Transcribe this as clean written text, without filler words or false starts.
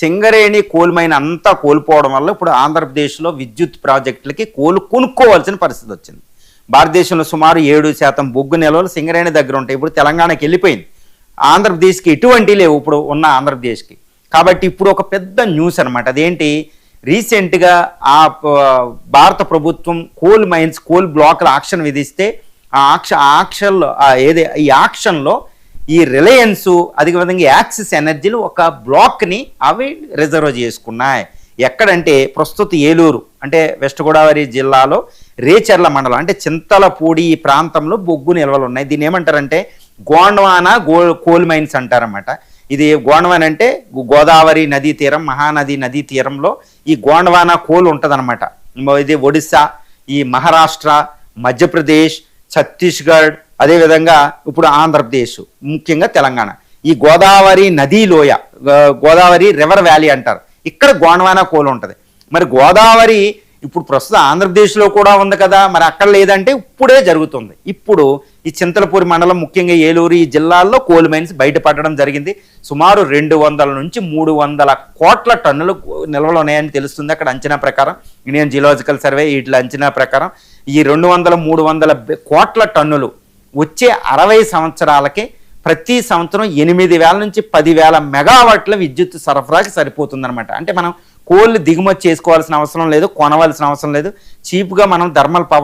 Singareni coal mine అంతా కోల్పోవడం వల్ల ఇప్పుడు ఆంధ్రప్రదేశ్లో విద్యుత్ ప్రాజెక్టులకి కోలు కొనుక్కోవాల్సిన పరిస్థితి వచ్చింది. భారతదేశంలో సుమారు 7% బొగ్గు నిల్వలు సింగరేణి దగ్గర ఉంటాయి. ఇప్పుడు తెలంగాణకి వెళ్ళిపోయింది. ఆంధ్రప్రదేశ్కి ఎటువంటి లేవు ఇప్పుడు ఉన్న ఆంధ్రప్రదేశ్కి. కాబట్టి ఇప్పుడు ఒక పెద్ద న్యూస్ అనమాట. అదేంటి, రీసెంట్గా భారత ప్రభుత్వం కోల్ మైన్స్ కోల్ బ్లాక్ల ఆక్షన్ విధిస్తే ఈ ఆక్షన్లో ఈ రిలయన్స్ అదేవిధంగా యాక్సిస్ ఎనర్జీలు ఒక బ్లాక్ని అవి రిజర్వ్ చేసుకున్నాయి. ఎక్కడంటే ప్రస్తుత ఏలూరు అంటే వెస్ట్ గోదావరి జిల్లాలో రేచర్ల మండలం అంటే చింతలపూడి ఈ ప్రాంతంలో బొగ్గు నిల్వలు ఉన్నాయి. దీన్ని ఏమంటారంటే గోండ్వానా కోల్ మైన్స్ అంటారన్నమాట. ఇది గోండ్వాన అంటే గోదావరి నదీ తీరం, మహానది నదీ తీరంలో ఈ గోండ్వానా కోల్ ఉంటుందన్నమాట. ఇది ఒడిస్సా, ఈ మహారాష్ట్ర, మధ్యప్రదేశ్, ఛత్తీస్గఢ్, అదేవిధంగా ఇప్పుడు ఆంధ్రప్రదేశ్, ముఖ్యంగా తెలంగాణ. ఈ గోదావరి నదీ లోయ, గోదావరి రివర్ వ్యాలీ అంటారు, ఇక్కడ గోండ్వానా కోల్ ఉంటుంది. మరి గోదావరి ఇప్పుడు ప్రస్తుతం ఆంధ్రప్రదేశ్లో కూడా ఉంది కదా, మరి అక్కడ లేదంటే ఇప్పుడే జరుగుతుంది. ఇప్పుడు ఈ చింతలపూరి మండలం, ముఖ్యంగా ఏలూరు ఈ జిల్లాల్లో కోల్ మైన్స్ బయటపడడం జరిగింది. సుమారు 200 నుంచి 300 కోట్ల టన్నులు నిల్వలు ఉన్నాయని తెలుస్తుంది అక్కడ అంచనా ప్రకారం. ఇండియన్ జియోలాజికల్ సర్వే వీటి అంచనా ప్రకారం ఈ 200-300 కోట్ల టన్నులు వచ్చే 60 సంవత్సరాలకే ప్రతి సంవత్సరం 8,000 నుంచి 10,000 మెగావాట్ల విద్యుత్ సరఫరాకి సరిపోతుందన్నమాట. అంటే మనం కోల్ దిగుమతి చేసుకోవాల్సిన అవసరం లేదు, కొనవలసిన అవసరం లేదు. చీప్గా మనం థర్మల్ పవర్